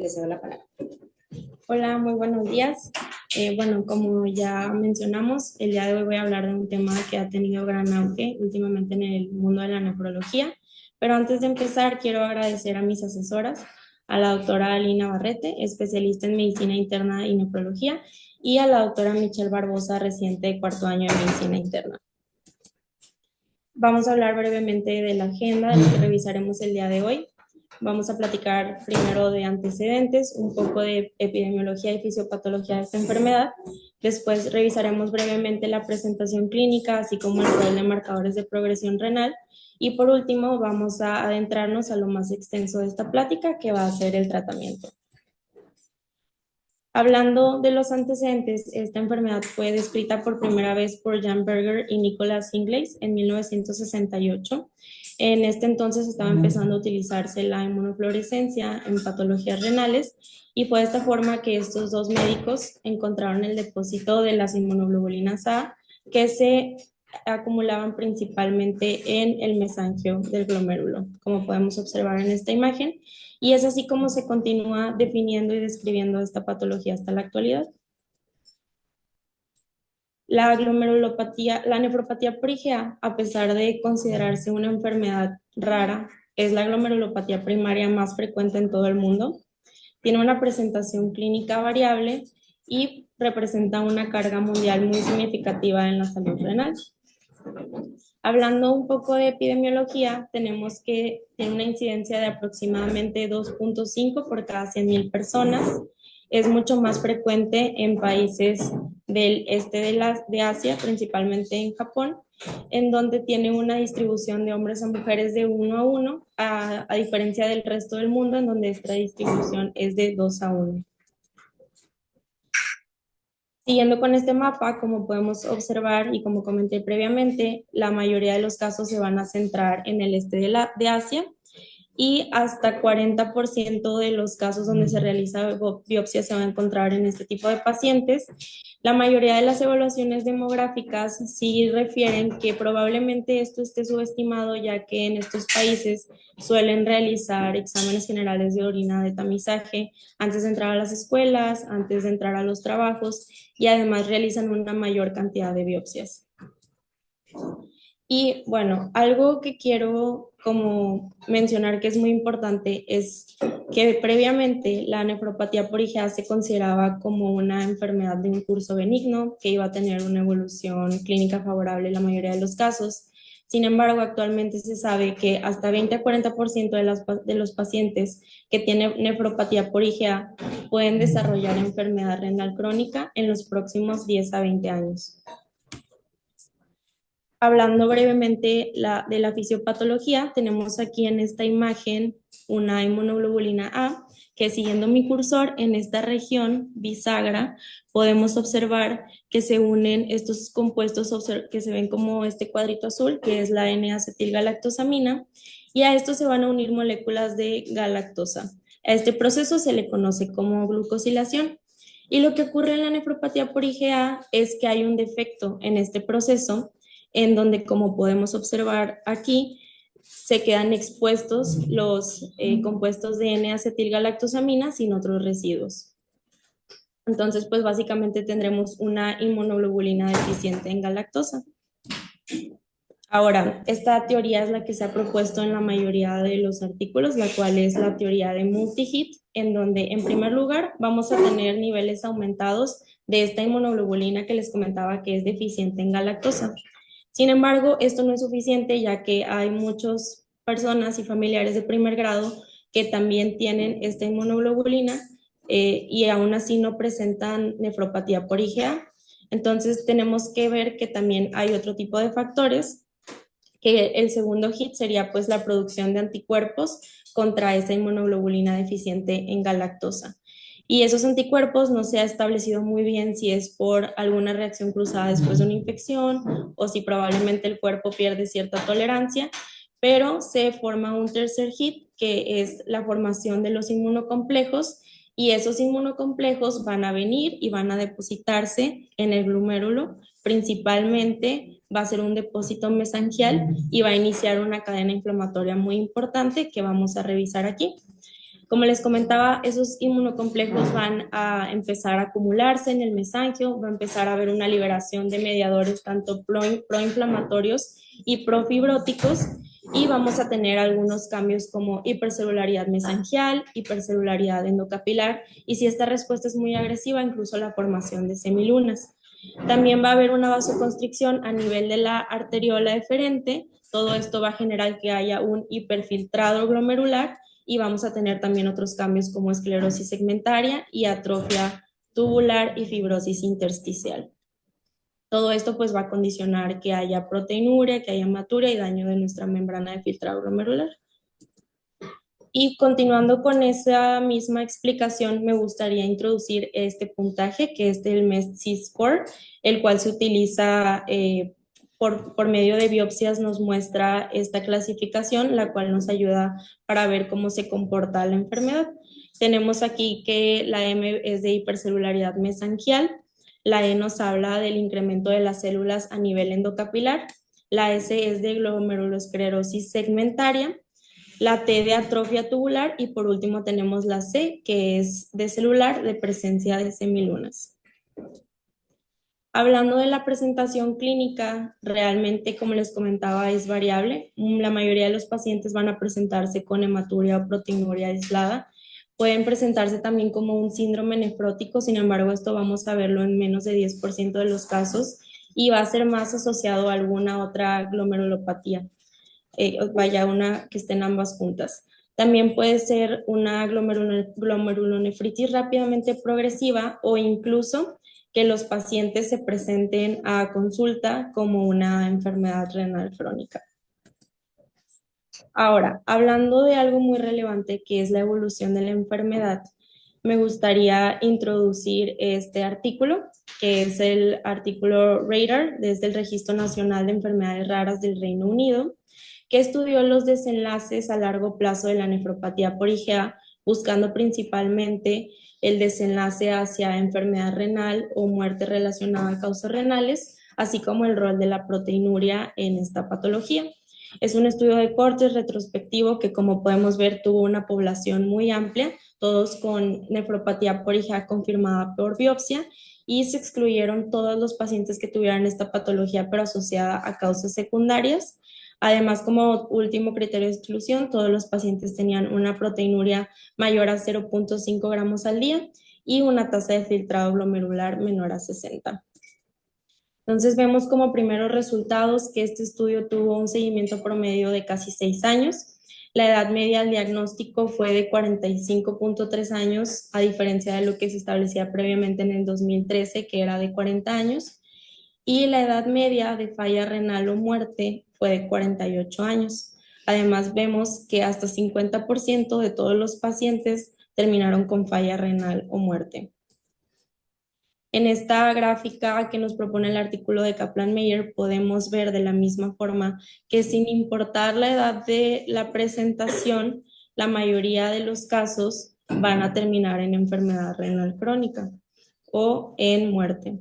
Le cedo la palabra. Hola, muy buenos días. Bueno, como ya mencionamos, el día de hoy voy a hablar de un tema que ha tenido gran auge últimamente en el mundo de la nefrología, pero antes de empezar quiero agradecer a mis asesoras, a la doctora Alina Barrete, especialista en medicina interna y nefrología, y a la doctora Michelle Barbosa, residente de cuarto año de medicina interna. Vamos a hablar brevemente de la agenda de lo que revisaremos el día de hoy. Vamos a platicar primero de antecedentes, un poco de epidemiología y fisiopatología de esta enfermedad. Después revisaremos brevemente la presentación clínica, así como el rol de marcadores de progresión renal. Y por último, vamos a adentrarnos a lo más extenso de esta plática, que va a ser el tratamiento. Hablando de los antecedentes, esta enfermedad fue descrita por primera vez por Jan Berger y Nicholas Inglis en 1968. En este entonces estaba empezando a utilizarse la inmunofluorescencia en patologías renales y fue de esta forma que estos dos médicos encontraron el depósito de las inmunoglobulinas A que se acumulaban principalmente en el mesangio del glomérulo, como podemos observar en esta imagen. Y es así como se continúa definiendo y describiendo esta patología hasta la actualidad. La glomerulopatía, la nefropatía por IgA, a pesar de considerarse una enfermedad rara, es la glomerulopatía primaria más frecuente en todo el mundo. Tiene una presentación clínica variable y representa una carga mundial muy significativa en la salud renal. Hablando un poco de epidemiología, tenemos que tiene una incidencia de aproximadamente 2.5 por cada 100.000 personas. Es mucho más frecuente en países del este de Asia, principalmente en Japón, en donde tiene una distribución de hombres a mujeres de 1 a 1, a diferencia del resto del mundo, en donde esta distribución es de 2 a 1. Siguiendo con este mapa, como podemos observar y como comenté previamente, la mayoría de los casos se van a centrar en el este de Asia y hasta 40% de los casos donde se realiza biopsia se va a encontrar en este tipo de pacientes. La mayoría de las evaluaciones demográficas sí refieren que probablemente esto esté subestimado, ya que en estos países suelen realizar exámenes generales de orina de tamizaje antes de entrar a las escuelas, antes de entrar a los trabajos y además realizan una mayor cantidad de biopsias. Y bueno, algo que quiero como mencionar que es muy importante es que previamente la nefropatía por IgA se consideraba como una enfermedad de un curso benigno que iba a tener una evolución clínica favorable en la mayoría de los casos. Sin embargo, actualmente se sabe que hasta 20 a 40% de los pacientes que tienen nefropatía por IgA pueden desarrollar enfermedad renal crónica en los próximos 10 a 20 años. Hablando brevemente de la fisiopatología, tenemos aquí en esta imagen una inmunoglobulina A, que siguiendo mi cursor en esta región bisagra, podemos observar que se unen estos compuestos que se ven como este cuadrito azul, que es la N-acetilgalactosamina, y a esto se van a unir moléculas de galactosa. A este proceso se le conoce como glucosilación. Y lo que ocurre en la nefropatía por IgA es que hay un defecto en este proceso en donde, como podemos observar aquí, se quedan expuestos los compuestos de N-acetilgalactosamina sin otros residuos. Entonces, pues básicamente tendremos una inmunoglobulina deficiente en galactosa. Ahora, esta teoría es la que se ha propuesto en la mayoría de los artículos, la cual es la teoría de multi-hit, en donde en primer lugar vamos a tener niveles aumentados de esta inmunoglobulina que les comentaba que es deficiente en galactosa. Sin embargo, esto no es suficiente, ya que hay muchas personas y familiares de primer grado que también tienen esta inmunoglobulina y aún así no presentan nefropatía por IgA. Entonces tenemos que ver que también hay otro tipo de factores, que el segundo hit sería pues la producción de anticuerpos contra esa inmunoglobulina deficiente en galactosa. Y esos anticuerpos no se ha establecido muy bien si es por alguna reacción cruzada después de una infección o si probablemente el cuerpo pierde cierta tolerancia, pero se forma un tercer hit que es la formación de los inmunocomplejos, y esos inmunocomplejos van a venir y van a depositarse en el glomérulo. Principalmente va a ser un depósito mesangial y va a iniciar una cadena inflamatoria muy importante que vamos a revisar aquí. Como les comentaba, esos inmunocomplejos van a empezar a acumularse en el mesangio, va a empezar a haber una liberación de mediadores tanto proinflamatorios y profibróticos, y vamos a tener algunos cambios como hipercelularidad mesangial, hipercelularidad endocapilar, y si esta respuesta es muy agresiva, incluso la formación de semilunas. También va a haber una vasoconstricción a nivel de la arteriola eferente. Todo esto va a generar que haya un hiperfiltrado glomerular, y vamos a tener también otros cambios como esclerosis segmentaria y atrofia tubular y fibrosis intersticial. Todo esto pues va a condicionar que haya proteinuria, que haya hematuria y daño de nuestra membrana de filtrado glomerular. Y continuando con esa misma explicación, me gustaría introducir este puntaje, que es el MEST score, el cual se utiliza por medio de biopsias, nos muestra esta clasificación, la cual nos ayuda para ver cómo se comporta la enfermedad. Tenemos aquí que la M es de hipercelularidad mesangial, la E nos habla del incremento de las células a nivel endocapilar, la S es de glomerulosclerosis segmentaria, la T de atrofia tubular y por último tenemos la C, que es de celular, de presencia de semilunas. Hablando de la presentación clínica, realmente, como les comentaba, es variable. La mayoría de los pacientes van a presentarse con hematuria o proteinuria aislada. Pueden presentarse también como un síndrome nefrótico, sin embargo, esto vamos a verlo en menos de 10% de los casos y va a ser más asociado a alguna otra glomerulopatía. Vaya una que estén ambas juntas. También puede ser una glomerulonefritis rápidamente progresiva o incluso que los pacientes se presenten a consulta como una enfermedad renal crónica. Ahora, hablando de algo muy relevante que es la evolución de la enfermedad, me gustaría introducir este artículo, que es el artículo RADAR desde el Registro Nacional de Enfermedades Raras del Reino Unido, que estudió los desenlaces a largo plazo de la nefropatía por IgA, buscando principalmente el desenlace hacia enfermedad renal o muerte relacionada a causas renales, así como el rol de la proteinuria en esta patología. Es un estudio de corte retrospectivo que, como podemos ver, tuvo una población muy amplia, todos con nefropatía por IgA confirmada por biopsia, y se excluyeron todos los pacientes que tuvieran esta patología pero asociada a causas secundarias. Además, como último criterio de exclusión, todos los pacientes tenían una proteinuria mayor a 0.5 gramos al día y una tasa de filtrado glomerular menor a 60. Entonces vemos como primeros resultados que este estudio tuvo un seguimiento promedio de casi 6 años. La edad media al diagnóstico fue de 45.3 años, a diferencia de lo que se establecía previamente en el 2013, que era de 40 años. Y la edad media de falla renal o muerte fue de 48 años. Además, vemos que hasta 50% de todos los pacientes terminaron con falla renal o muerte. En esta gráfica que nos propone el artículo de Kaplan-Meier, podemos ver de la misma forma que sin importar la edad de la presentación, la mayoría de los casos van a terminar en enfermedad renal crónica o en muerte.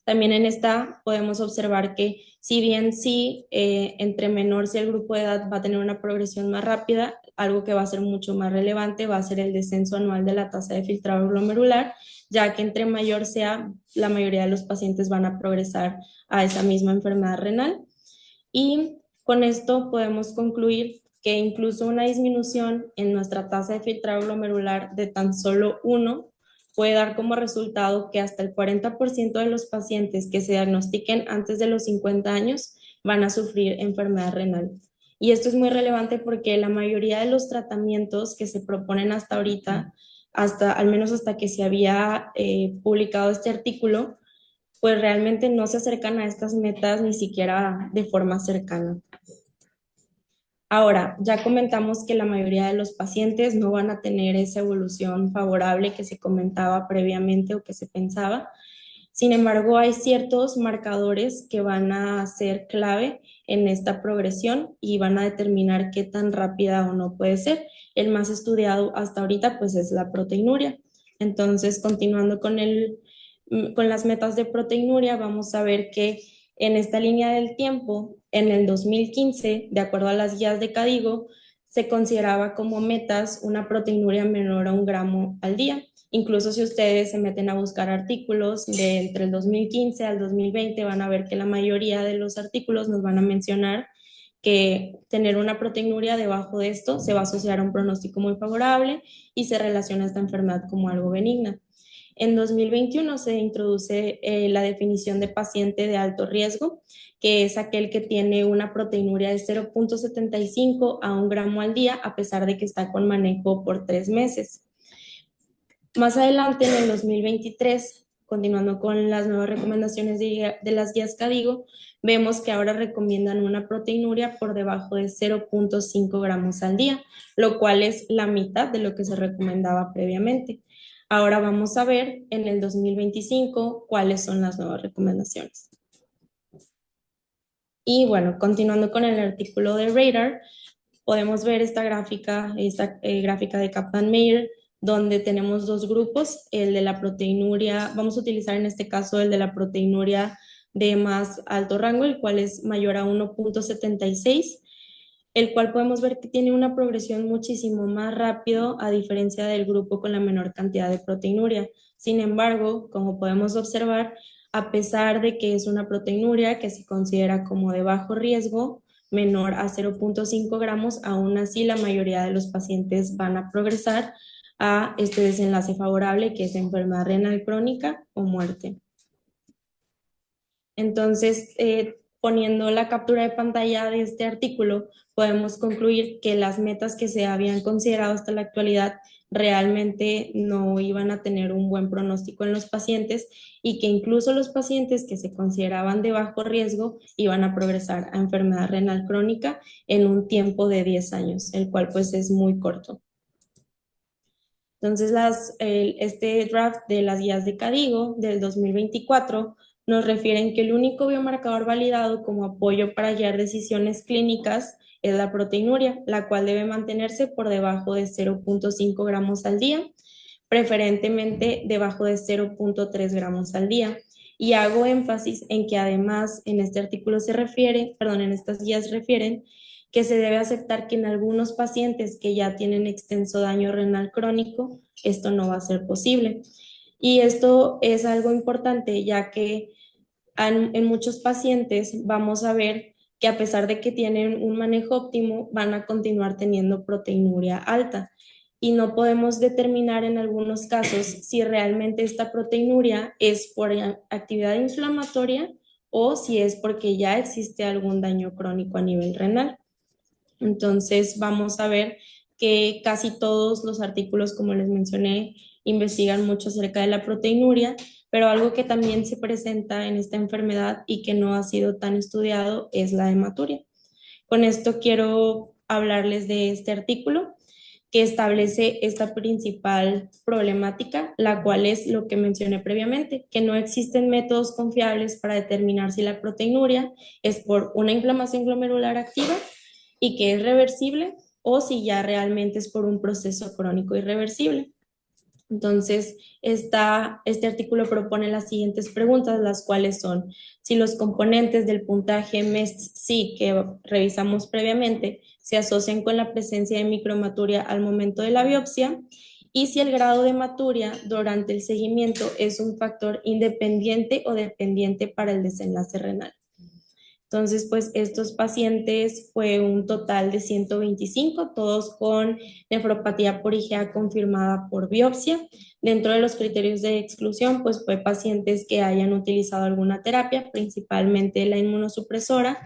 También en esta podemos observar que si bien sí, entre menor si el grupo de edad va a tener una progresión más rápida, algo que va a ser mucho más relevante va a ser el descenso anual de la tasa de filtrado glomerular, ya que entre mayor sea, la mayoría de los pacientes van a progresar a esa misma enfermedad renal. Y con esto podemos concluir que incluso una disminución en nuestra tasa de filtrado glomerular de tan solo 1 puede dar como resultado que hasta el 40% de los pacientes que se diagnostiquen antes de los 50 años van a sufrir enfermedad renal. Y esto es muy relevante porque la mayoría de los tratamientos que se proponen hasta ahorita, al menos hasta que se había publicado este artículo, pues realmente no se acercan a estas metas ni siquiera de forma cercana. Ahora, ya comentamos que la mayoría de los pacientes no van a tener esa evolución favorable que se comentaba previamente o que se pensaba. Sin embargo, hay ciertos marcadores que van a ser clave en esta progresión y van a determinar qué tan rápida o no puede ser. El más estudiado hasta ahorita pues es la proteinuria. Entonces, continuando con las metas de proteinuria, vamos a ver que en esta línea del tiempo, en el 2015, de acuerdo a las guías de CADIGO, se consideraba como metas una proteinuria menor a 1 gramo al día. Incluso si ustedes se meten a buscar artículos de entre el 2015 al 2020, van a ver que la mayoría de los artículos nos van a mencionar que tener una proteinuria debajo de esto se va a asociar a un pronóstico muy favorable y se relaciona esta enfermedad como algo benigna. En 2021 se introduce la definición de paciente de alto riesgo, que es aquel que tiene una proteinuria de 0,75 a 1 gramo al día, a pesar de que está con manejo por 3 meses. Más adelante, en el 2023, continuando con las nuevas recomendaciones de las guías CADIGO, vemos que ahora recomiendan una proteinuria por debajo de 0,5 gramos al día, lo cual es la mitad de lo que se recomendaba previamente. Ahora vamos a ver en el 2025 cuáles son las nuevas recomendaciones. Y bueno, continuando con el artículo de Radar, podemos ver esta gráfica de Kaplan-Meier, donde tenemos dos grupos, el de la proteinuria, vamos a utilizar en este caso el de la proteinuria de más alto rango, el cual es mayor a 1,76, el cual podemos ver que tiene una progresión muchísimo más rápido a diferencia del grupo con la menor cantidad de proteinuria. Sin embargo, como podemos observar, a pesar de que es una proteinuria que se considera como de bajo riesgo, menor a 0,5 gramos, aún así la mayoría de los pacientes van a progresar a este desenlace favorable, que es enfermedad renal crónica o muerte. Entonces, poniendo la captura de pantalla de este artículo, podemos concluir que las metas que se habían considerado hasta la actualidad realmente no iban a tener un buen pronóstico en los pacientes y que incluso los pacientes que se consideraban de bajo riesgo iban a progresar a enfermedad renal crónica en un tiempo de 10 años, el cual pues es muy corto. Entonces, este draft de las guías de CADIGO del 2024 nos refieren que el único biomarcador validado como apoyo para guiar decisiones clínicas es la proteinuria, la cual debe mantenerse por debajo de 0,5 gramos al día, preferentemente debajo de 0,3 gramos al día. Y hago énfasis en que además en este artículo en estas guías refieren que se debe aceptar que en algunos pacientes que ya tienen extenso daño renal crónico, esto no va a ser posible. Y esto es algo importante, ya que en muchos pacientes vamos a ver que a pesar de que tienen un manejo óptimo, van a continuar teniendo proteinuria alta. Y no podemos determinar en algunos casos si realmente esta proteinuria es por actividad inflamatoria o si es porque ya existe algún daño crónico a nivel renal. Entonces vamos a ver que casi todos los artículos, como les mencioné, investigan mucho acerca de la proteinuria, pero algo que también se presenta en esta enfermedad y que no ha sido tan estudiado es la hematuria. Con esto quiero hablarles de este artículo que establece esta principal problemática, la cual es lo que mencioné previamente, que no existen métodos confiables para determinar si la proteinuria es por una inflamación glomerular activa y que es reversible o si ya realmente es por un proceso crónico irreversible. Entonces, este artículo propone las siguientes preguntas, las cuales son si los componentes del puntaje MEST-C que revisamos previamente se asocian con la presencia de micromaturia al momento de la biopsia y si el grado de hematuria durante el seguimiento es un factor independiente o dependiente para el desenlace renal. Entonces, pues estos pacientes fue un total de 125, todos con nefropatía por IgA confirmada por biopsia. Dentro de los criterios de exclusión, pues fue pacientes que hayan utilizado alguna terapia, principalmente la inmunosupresora,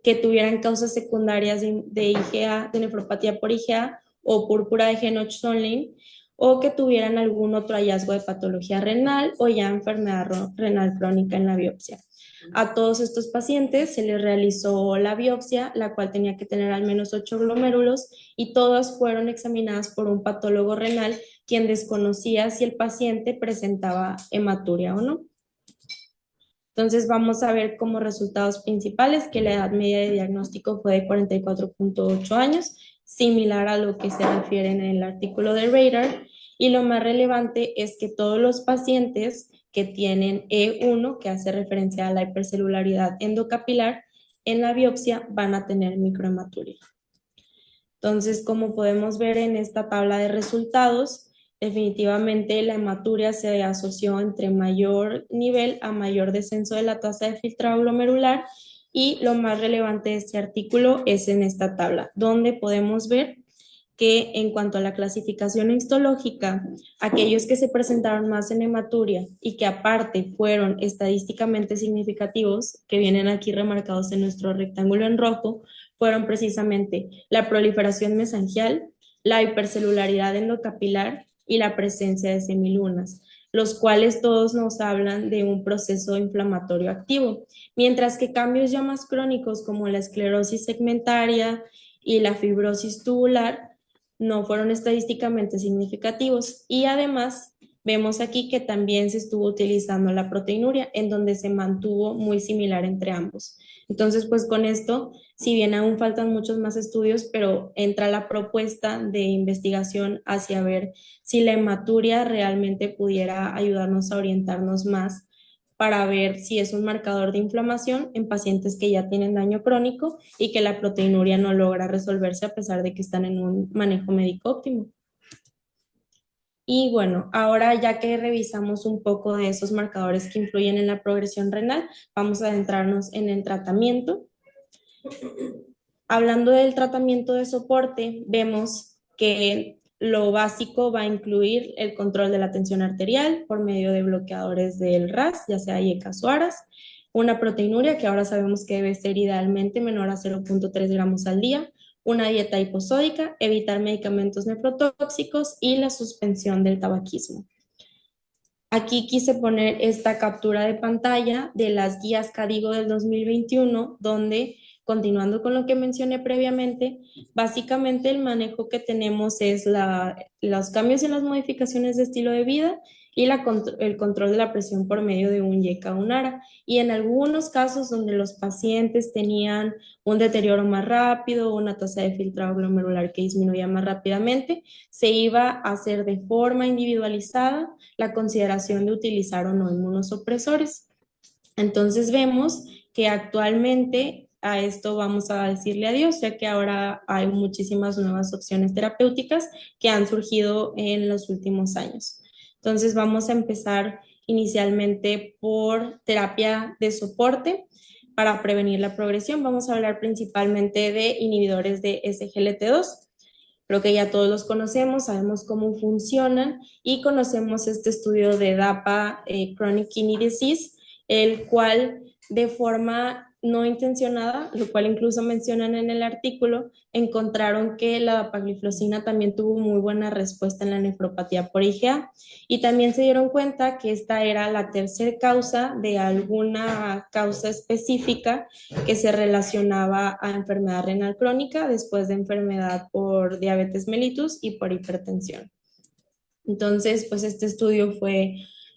que tuvieran causas secundarias de IgA, de nefropatía por IgA o púrpura de Henoch-Sönlein, o que tuvieran algún otro hallazgo de patología renal o ya enfermedad renal crónica en la biopsia. A todos estos pacientes se les realizó la biopsia, la cual tenía que tener al menos 8 glomérulos y todas fueron examinadas por un patólogo renal quien desconocía si el paciente presentaba hematuria o no. Entonces vamos a ver como resultados principales que la edad media de diagnóstico fue de 44,8 años, similar a lo que se refiere en el artículo de Radar, y lo más relevante es que todos los pacientes que tienen E1, que hace referencia a la hipercelularidad endocapilar, en la biopsia van a tener microhematuria. Entonces, como podemos ver en esta tabla de resultados, definitivamente la hematuria se asoció entre mayor nivel a mayor descenso de la tasa de filtrado glomerular, y lo más relevante de este artículo es en esta tabla, donde podemos ver que en cuanto a la clasificación histológica, aquellos que se presentaron más en hematuria y que aparte fueron estadísticamente significativos, que vienen aquí remarcados en nuestro rectángulo en rojo, fueron precisamente la proliferación mesangial, la hipercelularidad endocapilar y la presencia de semilunas, los cuales todos nos hablan de un proceso inflamatorio activo, mientras que cambios ya más crónicos como la esclerosis segmentaria y la fibrosis tubular no fueron estadísticamente significativos. Y además vemos aquí que también se estuvo utilizando la proteinuria, en donde se mantuvo muy similar entre ambos. Entonces, pues con esto, si bien aún faltan muchos más estudios, pero entra la propuesta de investigación hacia ver si la hematuria realmente pudiera ayudarnos a orientarnos más para ver si es un marcador de inflamación en pacientes que ya tienen daño crónico y que la proteinuria no logra resolverse a pesar de que están en un manejo médico óptimo. Y bueno, ahora ya que revisamos un poco de esos marcadores que influyen en la progresión renal, vamos a adentrarnos en el tratamiento. Hablando del tratamiento de soporte, vemos que lo básico va a incluir el control de la tensión arterial por medio de bloqueadores del RAS, ya sea IECAS o ARAS, una proteinuria que ahora sabemos que debe ser idealmente menor a 0.3 gramos al día, una dieta hiposódica, evitar medicamentos nefrotóxicos y la suspensión del tabaquismo. Aquí quise poner esta captura de pantalla de las guías CADIGO del 2021, donde, continuando con lo que mencioné previamente, básicamente el manejo que tenemos es los cambios en las modificaciones de estilo de vida y el control de la presión por medio de un YECA o un ARA. Y en algunos casos donde los pacientes tenían un deterioro más rápido, una tasa de filtrado glomerular que disminuía más rápidamente, se iba a hacer de forma individualizada la consideración de utilizar o no inmunosupresores. Entonces vemos que actualmente a esto vamos a decirle adiós, ya que ahora hay muchísimas nuevas opciones terapéuticas que han surgido en los últimos años. Entonces vamos a empezar inicialmente por terapia de soporte para prevenir la progresión. Vamos a hablar principalmente de inhibidores de SGLT2. Creo que ya todos los conocemos, sabemos cómo funcionan y conocemos este estudio de DAPA, Chronic Kidney Disease, el cual de forma no intencionada, lo cual incluso mencionan en el artículo, encontraron que la dapagliflozina también tuvo muy buena respuesta en la nefropatía por IgA, y también se dieron cuenta que esta era la tercera causa de alguna causa específica que se relacionaba a enfermedad renal crónica después de enfermedad por diabetes mellitus y por hipertensión. Entonces, pues este estudio fue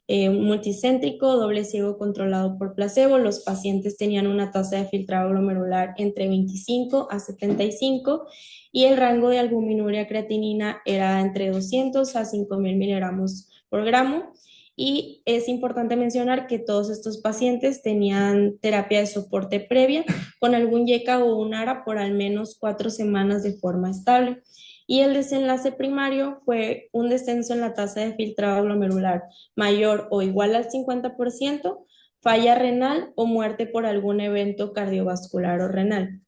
multicéntrico, doble ciego controlado por placebo. Los pacientes tenían una tasa de filtrado glomerular entre 25 a 75 y el rango de albuminuria creatinina era entre 200 a 5000 miligramos por gramo. Y es importante mencionar que todos estos pacientes tenían terapia de soporte previa con algún YECA o un ARA por al menos 4 semanas de forma estable. Y el desenlace primario fue un descenso en la tasa de filtrado glomerular mayor o igual al 50%, falla renal o muerte por algún evento cardiovascular o renal.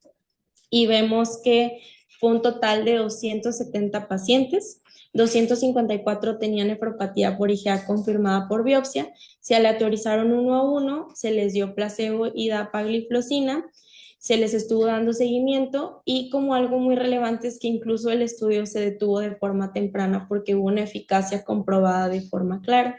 Y vemos que fue un total de 270 pacientes, 254 tenían nefropatía por IgA confirmada por biopsia, se aleatorizaron uno a uno, se les dio placebo y dapagliflozina, se les estuvo dando seguimiento y como algo muy relevante es que incluso el estudio se detuvo de forma temprana porque hubo una eficacia comprobada de forma clara.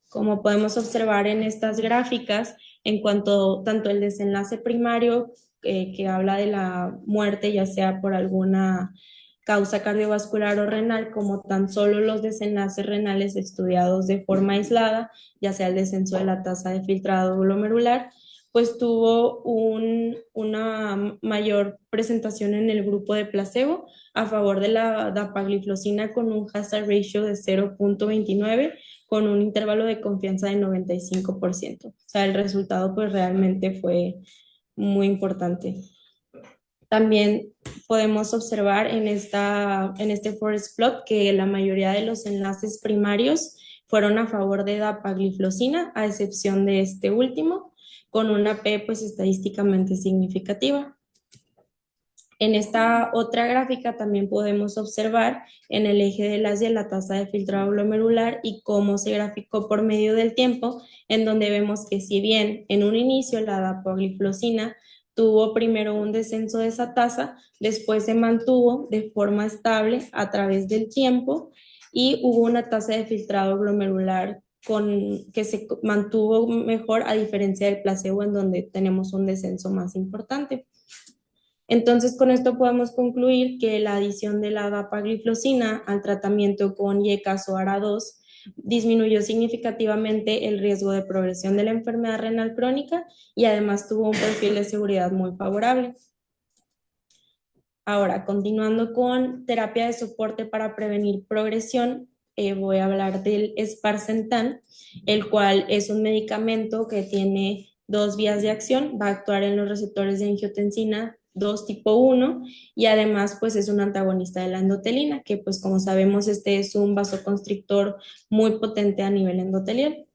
Como podemos observar en estas gráficas, en cuanto tanto el desenlace primario que habla de la muerte, ya sea por alguna causa cardiovascular o renal, como tan solo los desenlaces renales estudiados de forma aislada, ya sea el descenso de la tasa de filtrado glomerular, pues tuvo una mayor presentación en el grupo de placebo a favor de la dapagliflozina con un hazard ratio de 0.29 con un intervalo de confianza de 95%. O sea, el resultado pues realmente fue muy importante. También podemos observar en este forest plot que la mayoría de los enlaces primarios fueron a favor de dapagliflozina, a excepción de este último, con una P pues estadísticamente significativa. En esta otra gráfica también podemos observar en el eje del Asia la tasa de filtrado glomerular y cómo se graficó por medio del tiempo, en donde vemos que si bien en un inicio la dapagliflozina tuvo primero un descenso de esa tasa, después se mantuvo de forma estable a través del tiempo y hubo una tasa de filtrado glomerular que se mantuvo mejor a diferencia del placebo, en donde tenemos un descenso más importante. Entonces, con esto podemos concluir que la adición de la dapagliflozina al tratamiento con YECAS o ARA2 disminuyó significativamente el riesgo de progresión de la enfermedad renal crónica y además tuvo un perfil de seguridad muy favorable. Ahora, continuando con terapia de soporte para prevenir progresión, voy a hablar del Sparsentan, el cual es un medicamento que tiene dos vías de acción, va a actuar en los receptores de angiotensina 2 tipo 1 y además pues es un antagonista de la endotelina, que pues como sabemos este es un vasoconstrictor muy potente a nivel endotelial.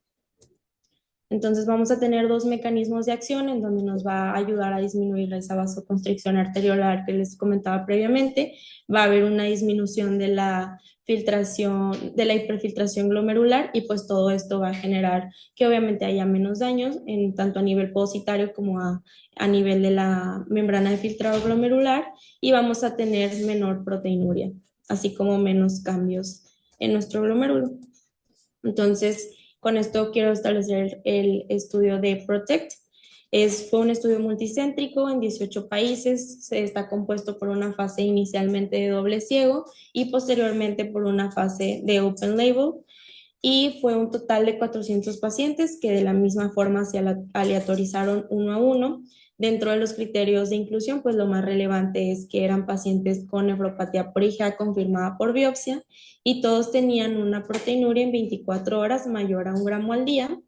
Entonces vamos a tener dos mecanismos de acción en donde nos va a ayudar a disminuir esa vasoconstricción arteriolar que les comentaba previamente. Va a haber una disminución de la filtración, de la hiperfiltración glomerular y pues todo esto va a generar que obviamente haya menos daños en tanto a nivel positario como a nivel de la membrana de filtrado glomerular y vamos a tener menor proteinuria, así como menos cambios en nuestro glomérulo. Entonces, con esto quiero establecer el estudio de PROTECT. Fue un estudio multicéntrico en 18 países, se está compuesto por una fase inicialmente de doble ciego y posteriormente por una fase de open label y fue un total de 400 pacientes que de la misma forma se aleatorizaron uno a uno. Dentro de los criterios de inclusión, pues lo más relevante es que eran pacientes con nefropatía por IgA confirmada por biopsia y todos tenían una proteinuria en 24 horas mayor a 1 gramo al día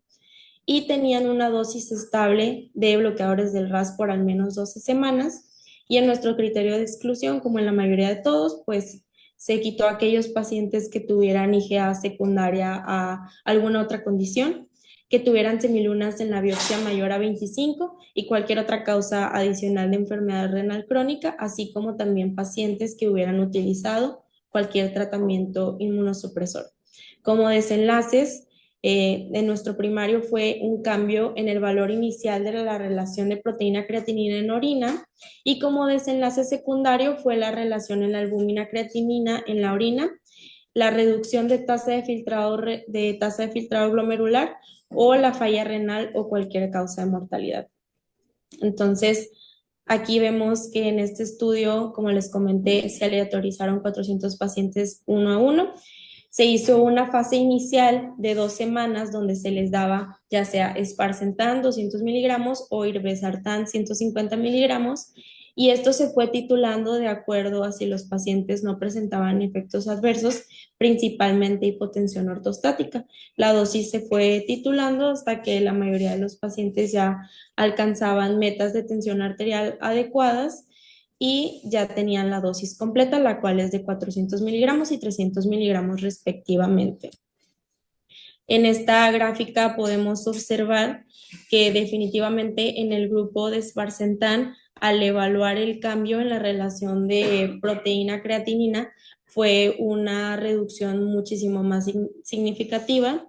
y tenían una dosis estable de bloqueadores del RAS por al menos 12 semanas. Y en nuestro criterio de exclusión, como en la mayoría de todos, pues se quitó a aquellos pacientes que tuvieran IgA secundaria a alguna otra condición, que tuvieran semilunas en la biopsia mayor a 25 y cualquier otra causa adicional de enfermedad renal crónica, así como también pacientes que hubieran utilizado cualquier tratamiento inmunosupresor. Como desenlaces, en nuestro primario fue un cambio en el valor inicial de la relación de proteína creatinina en orina y como desenlace secundario fue la relación en la albúmina creatinina en la orina, la reducción de tasa de filtrado glomerular o la falla renal o cualquier causa de mortalidad. Entonces, aquí vemos que en este estudio, como les comenté, se aleatorizaron 400 pacientes uno a uno. Se hizo una fase inicial de 2 semanas donde se les daba ya sea Sparsentan 200 miligramos o Irbesartan 150 miligramos y esto se fue titulando de acuerdo a si los pacientes no presentaban efectos adversos, principalmente hipotensión ortostática. La dosis se fue titulando hasta que la mayoría de los pacientes ya alcanzaban metas de tensión arterial adecuadas y ya tenían la dosis completa, la cual es de 400 miligramos y 300 miligramos respectivamente. En esta gráfica podemos observar que definitivamente en el grupo de Sparsentan, al evaluar el cambio en la relación de proteína-creatinina, fue una reducción muchísimo más significativa.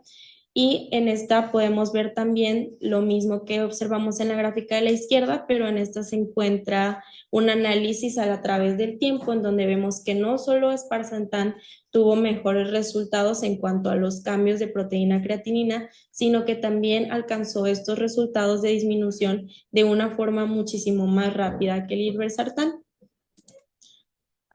Y en esta podemos ver también lo mismo que observamos en la gráfica de la izquierda, pero en esta se encuentra un análisis a través del tiempo en donde vemos que no solo Sparsentan tuvo mejores resultados en cuanto a los cambios de proteína creatinina, sino que también alcanzó estos resultados de disminución de una forma muchísimo más rápida que el Irbesartan.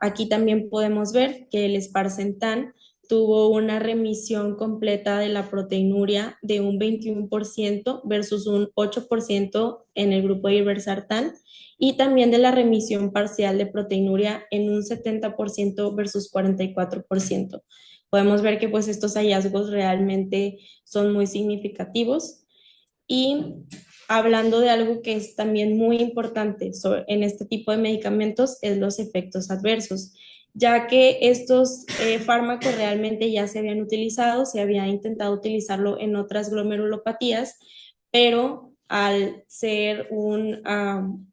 Aquí también podemos ver que el Sparsentan tuvo una remisión completa de la proteinuria de un 21% versus un 8% en el grupo de Irbesartan y también de la remisión parcial de proteinuria en un 70% versus 44%. Podemos ver que pues estos hallazgos realmente son muy significativos y hablando de algo que es también muy importante en este tipo de medicamentos, es los efectos adversos, ya que estos fármacos realmente ya se habían utilizado, se había intentado utilizarlo en otras glomerulopatías, pero al ser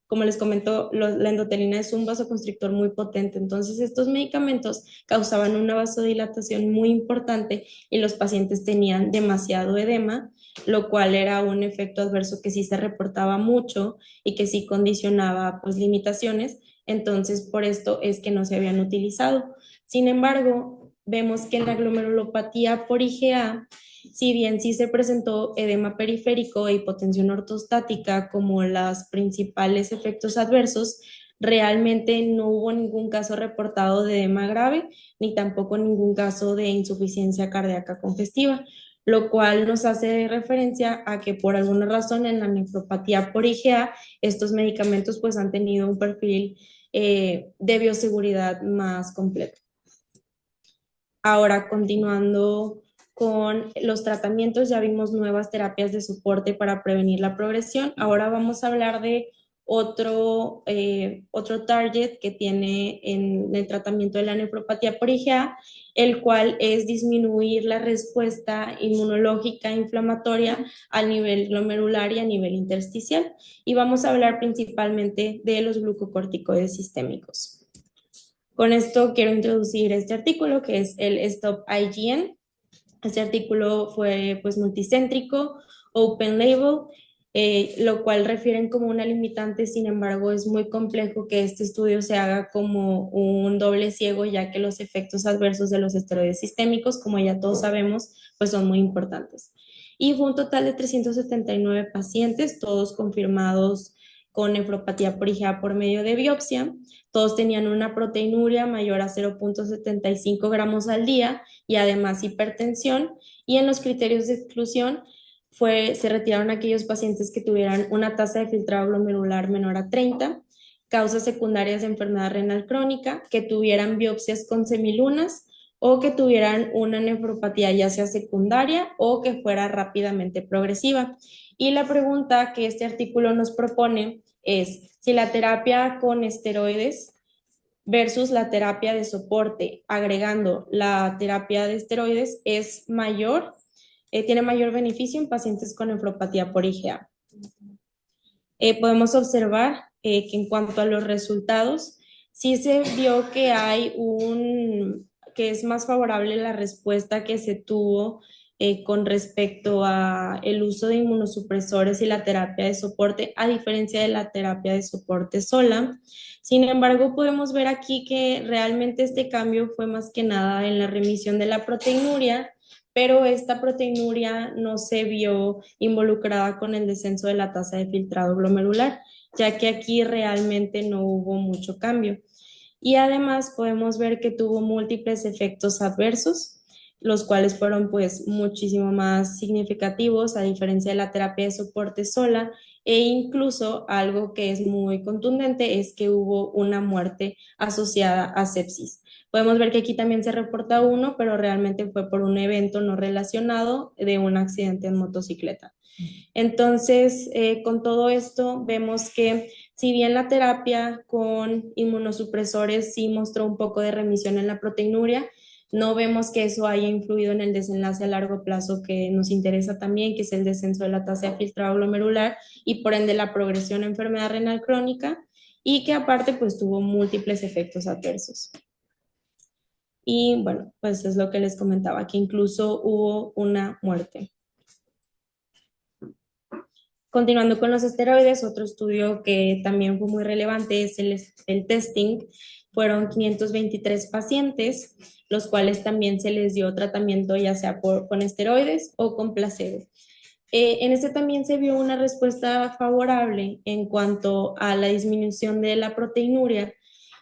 como les comento, la endotelina es un vasoconstrictor muy potente, entonces estos medicamentos causaban una vasodilatación muy importante y los pacientes tenían demasiado edema, lo cual era un efecto adverso que sí se reportaba mucho y que sí condicionaba pues limitaciones, entonces por esto es que no se habían utilizado. Sin embargo, vemos que en la glomerulopatía por IgA, si bien sí se presentó edema periférico e hipotensión ortostática como los principales efectos adversos, realmente no hubo ningún caso reportado de edema grave ni tampoco ningún caso de insuficiencia cardíaca congestiva, lo cual nos hace referencia a que por alguna razón en la nefropatía por IgA estos medicamentos pues han tenido un perfil de bioseguridad más completo. Ahora, continuando con los tratamientos, ya vimos nuevas terapias de soporte para prevenir la progresión. Ahora vamos a hablar de otro target que tiene en el tratamiento de la nefropatía por IgA, el cual es disminuir la respuesta inmunológica inflamatoria a nivel glomerular y a nivel intersticial. Y vamos a hablar principalmente de los glucocorticoides sistémicos. Con esto quiero introducir este artículo que es el Stop IgN. Este artículo fue pues multicéntrico, open label, lo cual refieren como una limitante, sin embargo es muy complejo que este estudio se haga como un doble ciego, ya que los efectos adversos de los esteroides sistémicos, como ya todos sabemos, pues son muy importantes. Y fue un total de 379 pacientes, todos confirmados con nefropatía por IgA por medio de biopsia. Todos tenían una proteinuria mayor a 0.75 gramos al día y además hipertensión. Y en los criterios de exclusión se retiraron aquellos pacientes que tuvieran una tasa de filtrado glomerular menor a 30, causas secundarias de enfermedad renal crónica, que tuvieran biopsias con semilunas o que tuvieran una nefropatía ya sea secundaria o que fuera rápidamente progresiva. Y la pregunta que este artículo nos propone es si la terapia con esteroides versus la terapia de soporte, agregando la terapia de esteroides, es mayor, tiene mayor beneficio en pacientes con nefropatía por IgA. Podemos observar que en cuanto a los resultados, sí se vio que que es más favorable la respuesta que se tuvo con respecto a el uso de inmunosupresores y la terapia de soporte, a diferencia de la terapia de soporte sola. Sin embargo, podemos ver aquí que realmente este cambio fue más que nada en la remisión de la proteinuria, pero esta proteinuria no se vio involucrada con el descenso de la tasa de filtrado glomerular, ya que aquí realmente no hubo mucho cambio. Y además podemos ver que tuvo múltiples efectos adversos, los cuales fueron pues muchísimo más significativos a diferencia de la terapia de soporte sola, e incluso algo que es muy contundente es que hubo una muerte asociada a sepsis. Podemos ver que aquí también se reporta uno, pero realmente fue por un evento no relacionado de un accidente en motocicleta. Entonces, con todo esto, vemos que si bien la terapia con inmunosupresores sí mostró un poco de remisión en la proteinuria, no vemos que eso haya influido en el desenlace a largo plazo que nos interesa también, que es el descenso de la tasa de filtrado glomerular y por ende la progresión a enfermedad renal crónica, y que aparte pues tuvo múltiples efectos adversos. Y bueno, pues es lo que les comentaba, que incluso hubo una muerte. Continuando con los esteroides, otro estudio que también fue muy relevante es el testing. Fueron 523 pacientes, los cuales también se les dio tratamiento ya sea con esteroides o con placebo. En este también se vio una respuesta favorable en cuanto a la disminución de la proteinuria.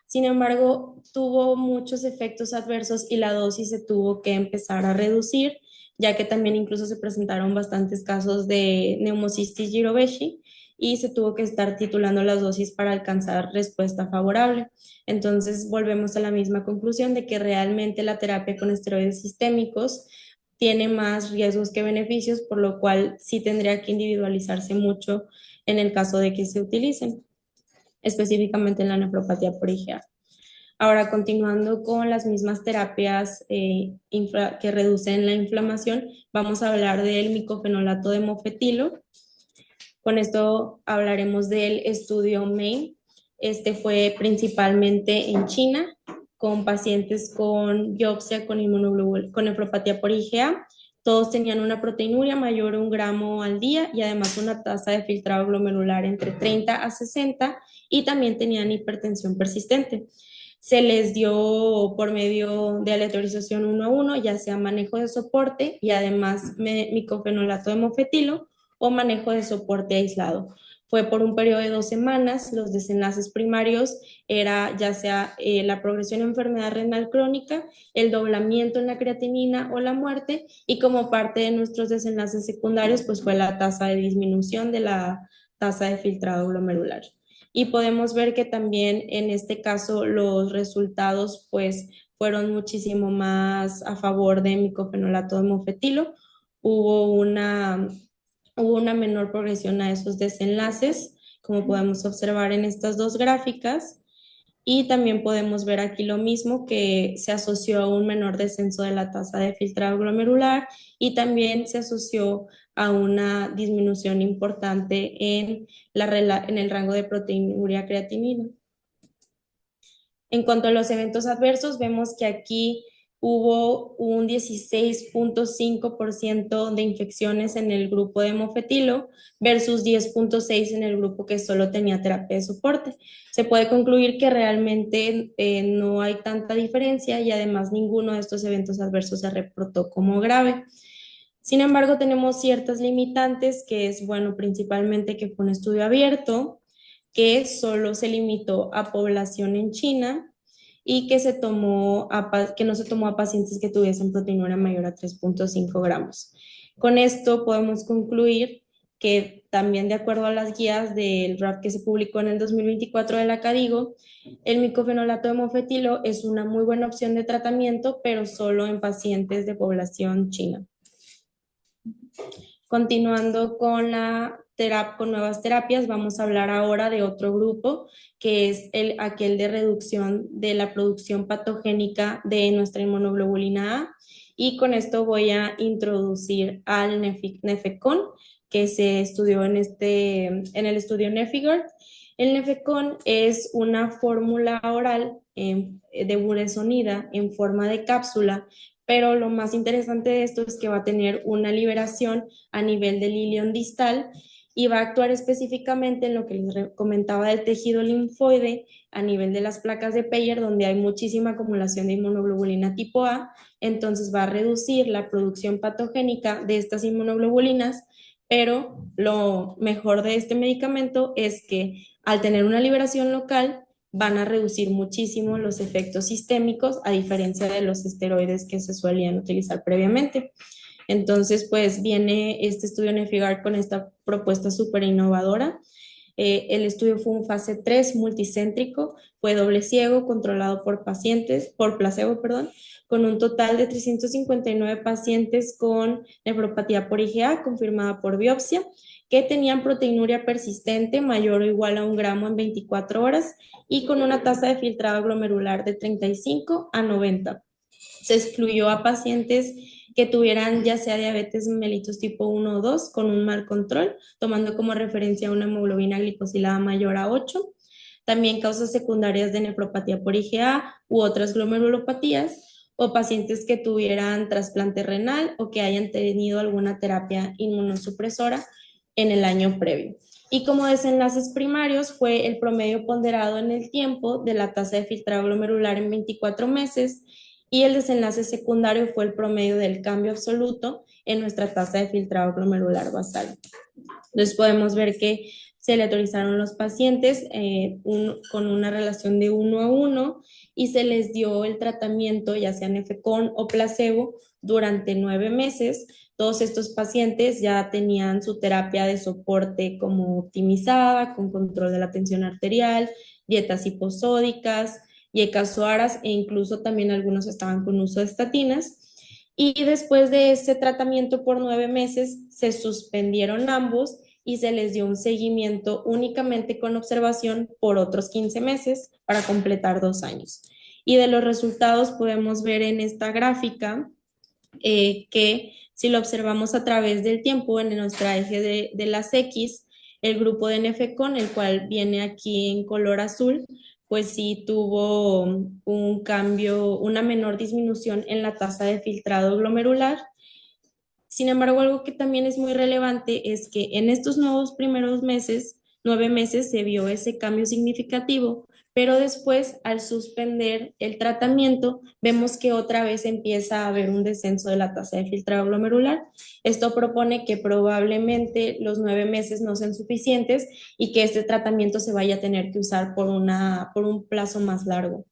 Sin embargo, tuvo muchos efectos adversos y la dosis se tuvo que empezar a reducir, ya que también incluso se presentaron bastantes casos de neumocistis giroveshi y se tuvo que estar titulando las dosis para alcanzar respuesta favorable. Entonces, volvemos a la misma conclusión de que realmente la terapia con esteroides sistémicos tiene más riesgos que beneficios, por lo cual sí tendría que individualizarse mucho en el caso de que se utilicen, específicamente en la nefropatía por IgA. Ahora, continuando con las mismas terapias que reducen la inflamación, vamos a hablar del micofenolato de mofetilo. Con esto hablaremos del estudio MAIN. Este fue principalmente en China, con pacientes con biopsia con nefropatía por IgA. Todos tenían una proteinuria mayor a 1 gramo al día y además una tasa de filtrado glomerular entre 30 a 60 y también tenían hipertensión persistente. Se les dio por medio de aleatorización 1 a 1, ya sea manejo de soporte y además micofenolato de mofetilo o manejo de soporte aislado. Fue por un periodo de 2 semanas. Los desenlaces primarios era ya sea la progresión en enfermedad renal crónica, el doblamiento en la creatinina o la muerte, y como parte de nuestros desenlaces secundarios, pues fue la tasa de disminución de la tasa de filtrado glomerular. Y podemos ver que también en este caso los resultados pues fueron muchísimo más a favor de micofenolato de mofetilo. Hubo una hubo una menor progresión a esos desenlaces, como podemos observar en estas dos gráficas. Y también podemos ver aquí lo mismo, que se asoció a un menor descenso de la tasa de filtrado glomerular y también se asoció a una disminución importante en el rango de proteinuria creatinina. En cuanto a los eventos adversos, vemos que aquí hubo un 16.5% de infecciones en el grupo de mofetilo versus 10.6% en el grupo que solo tenía terapia de soporte. Se puede concluir que realmente no hay tanta diferencia y además ninguno de estos eventos adversos se reportó como grave. Sin embargo, tenemos ciertas limitantes, que es, bueno, principalmente que fue un estudio abierto, que solo se limitó a población en China y que que no se tomó a pacientes que tuviesen proteinuria mayor a 3.5 gramos. Con esto podemos concluir que también de acuerdo a las guías del RAP que se publicó en el 2024 de la CADIGO, el micofenolato de mofetilo es una muy buena opción de tratamiento, pero solo en pacientes de población china. Continuando con nuevas terapias, vamos a hablar ahora de otro grupo, que es aquel de reducción de la producción patogénica de nuestra inmunoglobulina A. Y con esto voy a introducir al Nefecon, que se estudió en el estudio NefIgArd. El Nefecon es una fórmula oral de budesonida en forma de cápsula, pero lo más interesante de esto es que va a tener una liberación a nivel del ilion distal y va a actuar específicamente en lo que les comentaba del tejido linfoide a nivel de las placas de Peyer, donde hay muchísima acumulación de inmunoglobulina tipo A. Entonces va a reducir la producción patogénica de estas inmunoglobulinas, pero lo mejor de este medicamento es que al tener una liberación local van a reducir muchísimo los efectos sistémicos, a diferencia de los esteroides que se solían utilizar previamente. Entonces, pues viene este estudio NefIgArd con esta propuesta súper innovadora. El estudio fue un fase 3 multicéntrico, fue doble ciego, controlado por placebo, perdón, con un total de 359 pacientes con nefropatía por IgA confirmada por biopsia, que tenían proteinuria persistente mayor o igual a 1 gramo en 24 horas y con una tasa de filtrado glomerular de 35 a 90. Se excluyó a pacientes que tuvieran ya sea diabetes mellitus tipo 1 o 2 con un mal control, tomando como referencia una hemoglobina glicosilada mayor a 8. También causas secundarias de nefropatía por IgA u otras glomerulopatías, o pacientes que tuvieran trasplante renal o que hayan tenido alguna terapia inmunosupresora en el año previo. Y como desenlaces primarios fue el promedio ponderado en el tiempo de la tasa de filtrado glomerular en 24 meses, y el desenlace secundario fue el promedio del cambio absoluto en nuestra tasa de filtrado glomerular basal. Entonces podemos ver que se le autorizaron los pacientes con una relación de 1 a 1 y se les dio el tratamiento, ya sea Nefecon o placebo, durante 9 meses. Todos estos pacientes ya tenían su terapia de soporte como optimizada, con control de la tensión arterial, dietas hiposódicas, y ECASOARAS, e incluso también algunos estaban con uso de estatinas. Y después de ese tratamiento por 9 meses, se suspendieron ambos y se les dio un seguimiento únicamente con observación por otros 15 meses para completar 2 años. Y de los resultados podemos ver en esta gráfica que si lo observamos a través del tiempo en nuestra eje de las X, el grupo de Nefecon, el cual viene aquí en color azul, pues sí tuvo un cambio, una menor disminución en la tasa de filtrado glomerular. Sin embargo, algo que también es muy relevante es que en estos nuevos primeros meses, 9 meses, se vio ese cambio significativo, pero después, al suspender el tratamiento, vemos que otra vez empieza a haber un descenso de la tasa de filtrado glomerular. Esto propone que probablemente los 9 meses no sean suficientes y que este tratamiento se vaya a tener que usar por un plazo más largo.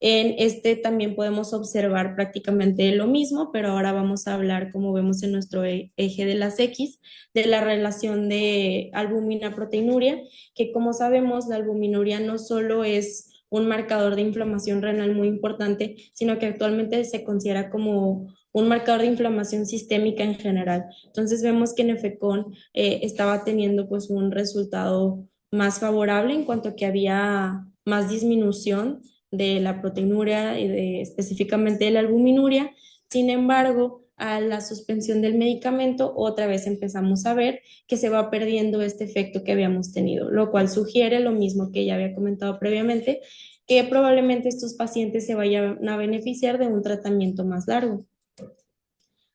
En este también podemos observar prácticamente lo mismo, pero ahora vamos a hablar, como vemos en nuestro eje de las X, de la relación de albúmina-proteinuria, que como sabemos, la albuminuria no solo es un marcador de inflamación renal muy importante, sino que actualmente se considera como un marcador de inflamación sistémica en general. Entonces vemos que Nefecon estaba teniendo pues un resultado más favorable en cuanto a que había más disminución de la proteinuria y específicamente de la albuminuria. Sin embargo, a la suspensión del medicamento, otra vez empezamos a ver que se va perdiendo este efecto que habíamos tenido, lo cual sugiere lo mismo que ya había comentado previamente, que probablemente estos pacientes se vayan a beneficiar de un tratamiento más largo.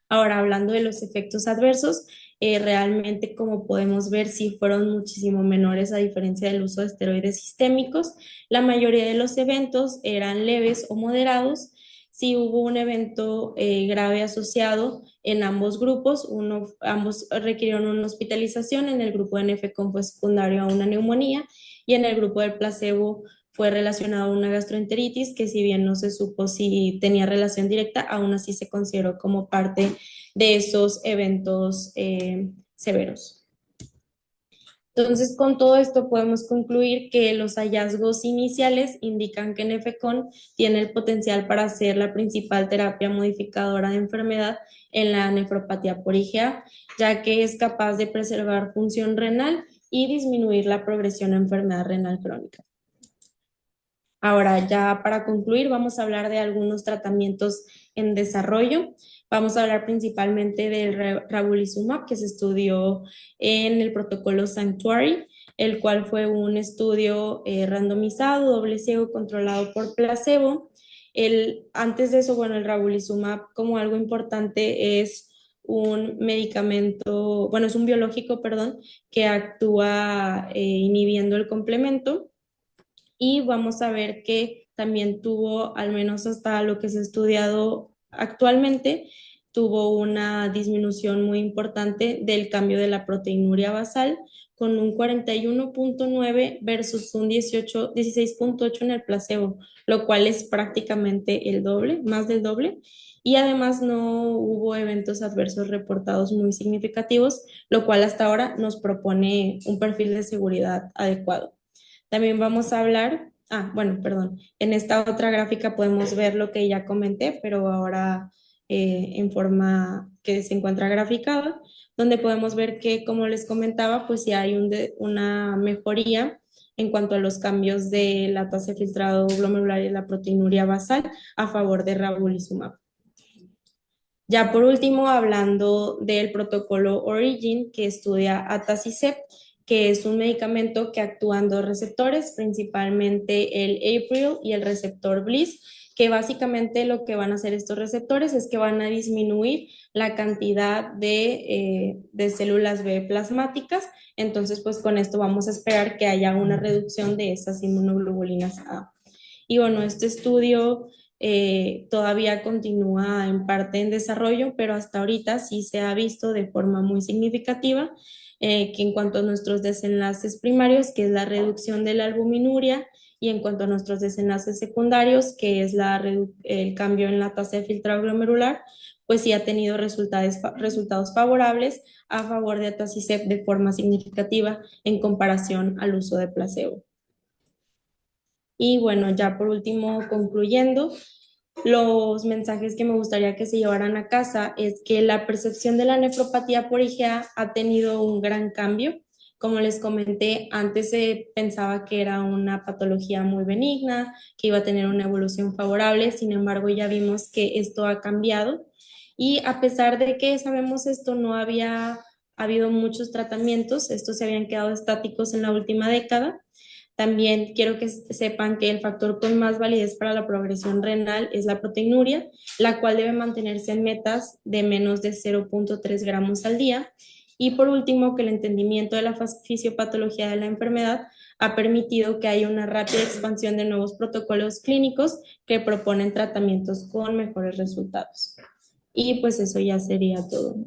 Ahora, hablando de los efectos adversos, realmente como podemos ver, sí fueron muchísimo menores a diferencia del uso de esteroides sistémicos. La mayoría de los eventos eran leves o moderados. Sí hubo un evento grave asociado en ambos grupos, ambos requirieron una hospitalización. En el grupo de Nefecon fue secundario a una neumonía y en el grupo del placebo fue relacionado a una gastroenteritis que, si bien no se supo si tenía relación directa, aún así se consideró como parte de esos eventos severos. Entonces, con todo esto podemos concluir que los hallazgos iniciales indican que Nefecon tiene el potencial para ser la principal terapia modificadora de enfermedad en la nefropatía por IgA, ya que es capaz de preservar función renal y disminuir la progresión a enfermedad renal crónica. Ahora, ya para concluir, vamos a hablar de algunos tratamientos en desarrollo. Vamos a hablar principalmente del ravulizumab, que se estudió en el protocolo Sanctuary, el cual fue un estudio randomizado, doble ciego, controlado por placebo. Antes de eso, bueno, el ravulizumab, como algo importante, es un medicamento, bueno, es un biológico, perdón, que actúa inhibiendo el complemento, y vamos a ver que también tuvo, al menos hasta lo que se ha estudiado actualmente, tuvo una disminución muy importante del cambio de la proteinuria basal, con un 41.9 versus un 16.8 en el placebo, lo cual es prácticamente el doble, más del doble. Y además no hubo eventos adversos reportados muy significativos, lo cual hasta ahora nos propone un perfil de seguridad adecuado. También vamos a hablar, bueno, perdón, en esta otra gráfica podemos ver lo que ya comenté, pero ahora en forma que se encuentra graficada, donde podemos ver que, como les comentaba, pues sí hay una mejoría en cuanto a los cambios de la tasa de filtrado glomerular y la proteinuria basal a favor de ravulizumab. Ya por último, hablando del protocolo Origin, que estudia atacicept, que es un medicamento que actúa en dos receptores, principalmente el APRIL y el receptor BLyS, que básicamente lo que van a hacer estos receptores es que van a disminuir la cantidad de células B plasmáticas. Entonces, pues con esto vamos a esperar que haya una reducción de esas inmunoglobulinas A. Y bueno, este estudio todavía continúa en parte en desarrollo, pero hasta ahorita sí se ha visto de forma muy significativa que en cuanto a nuestros desenlaces primarios, que es la reducción de la albuminuria, y en cuanto a nuestros desenlaces secundarios, que es el cambio en la tasa de filtrado glomerular, pues sí ha tenido resultados favorables a favor de atacicept de forma significativa en comparación al uso de placebo. Y bueno, ya por último, concluyendo, Los mensajes que me gustaría que se llevaran a casa es que la percepción de la nefropatía por IgA ha tenido un gran cambio. Como les comenté, antes se pensaba que era una patología muy benigna, que iba a tener una evolución favorable, sin embargo ya vimos que esto ha cambiado y a pesar de que sabemos esto, no había habido muchos tratamientos, estos se habían quedado estáticos en la última década. También quiero que sepan que el factor con más validez para la progresión renal es la proteinuria, la cual debe mantenerse en metas de menos de 0,3 gramos al día. Y por último, que el entendimiento de la fisiopatología de la enfermedad ha permitido que haya una rápida expansión de nuevos protocolos clínicos que proponen tratamientos con mejores resultados. Y pues eso ya sería todo.